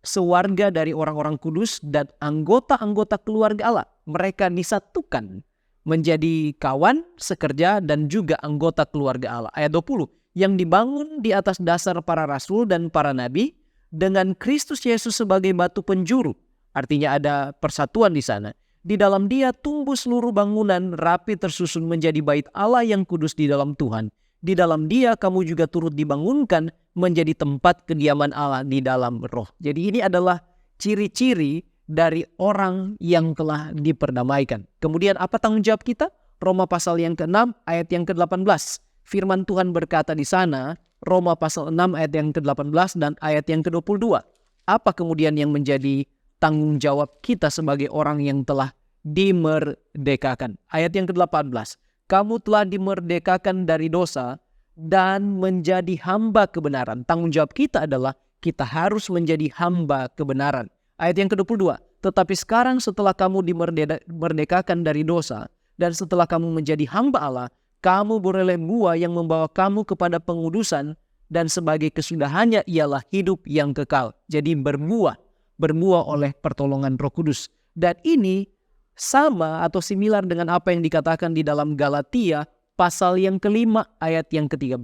sewarga dari orang-orang kudus dan anggota-anggota keluarga Allah. Mereka disatukan menjadi kawan, sekerja, dan juga anggota keluarga Allah." Ayat 20, "Yang dibangun di atas dasar para rasul dan para nabi, dengan Kristus Yesus sebagai batu penjuru." Artinya ada persatuan di sana. "Di dalam Dia tumbuh seluruh bangunan rapi tersusun menjadi bait Allah yang kudus di dalam Tuhan. Di dalam Dia kamu juga turut dibangunkan menjadi tempat kediaman Allah di dalam roh." Jadi ini adalah ciri-ciri dari orang yang telah diperdamaikan. Kemudian apa tanggung jawab kita? Roma pasal yang ke-6 ayat yang ke-18. Firman Tuhan berkata di sana, Roma pasal 6 ayat yang ke-18 dan ayat yang ke-22. Apa kemudian yang menjadi tanggung jawab kita sebagai orang yang telah dimerdekakan? Ayat yang ke-18. "Kamu telah dimerdekakan dari dosa dan menjadi hamba kebenaran." Tanggung jawab kita adalah kita harus menjadi hamba kebenaran. Ayat yang ke-22. "Tetapi sekarang setelah kamu dimerdekakan dari dosa dan setelah kamu menjadi hamba Allah, kamu beroleh buah yang membawa kamu kepada pengudusan dan sebagai kesudahannya ialah hidup yang kekal." Jadi berbuah oleh pertolongan Roh Kudus. Dan ini sama atau similar dengan apa yang dikatakan di dalam Galatia pasal yang kelima ayat yang ke-13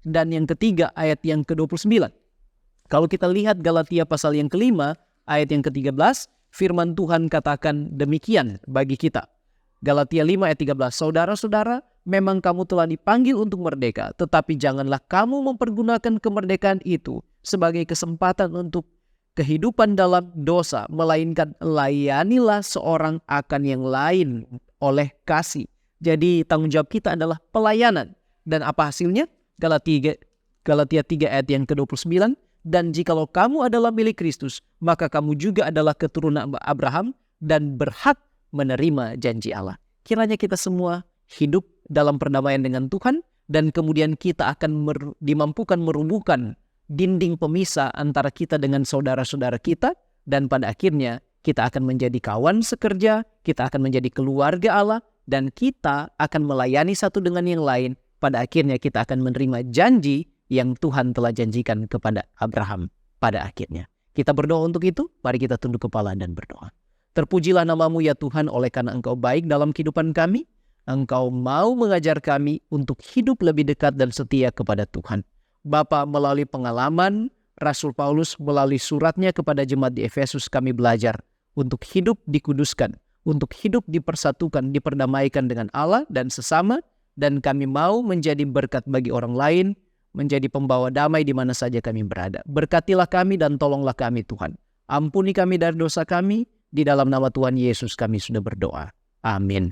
dan yang ketiga ayat yang ke-29. Kalau kita lihat Galatia pasal yang kelima ayat yang ke-13, firman Tuhan katakan demikian bagi kita. Galatia 5 ayat 13, saudara-saudara, memang kamu telah dipanggil untuk merdeka, tetapi janganlah kamu mempergunakan kemerdekaan itu sebagai kesempatan untuk kehidupan dalam dosa, melainkan layanilah seorang akan yang lain oleh kasih. Jadi tanggung jawab kita adalah pelayanan. Dan apa hasilnya? Galatia 3 ayat yang ke-29, dan jikalau kamu adalah milik Kristus, maka kamu juga adalah keturunan Abraham dan berhak menerima janji Allah. Kiranya kita semua hidup dalam perdamaian dengan Tuhan, dan kemudian kita akan dimampukan merubuhkan dinding pemisah antara kita dengan saudara-saudara kita, dan pada akhirnya kita akan menjadi kawan sekerja, kita akan menjadi keluarga Allah, dan kita akan melayani satu dengan yang lain. Pada akhirnya kita akan menerima janji yang Tuhan telah janjikan kepada Abraham pada akhirnya. Kita berdoa untuk itu, mari kita tunduk kepala dan berdoa. Terpujilah namamu ya Tuhan, oleh karena Engkau baik dalam kehidupan kami. Engkau mau mengajar kami untuk hidup lebih dekat dan setia kepada Tuhan. Bapa, melalui pengalaman Rasul Paulus, melalui suratnya kepada jemaat di Efesus, kami belajar untuk hidup dikuduskan, untuk hidup dipersatukan, diperdamaikan dengan Allah dan sesama, dan kami mau menjadi berkat bagi orang lain, menjadi pembawa damai di mana saja kami berada. Berkatilah kami dan tolonglah kami Tuhan. Ampuni kami dari dosa kami, di dalam nama Tuhan Yesus kami sudah berdoa. Amin.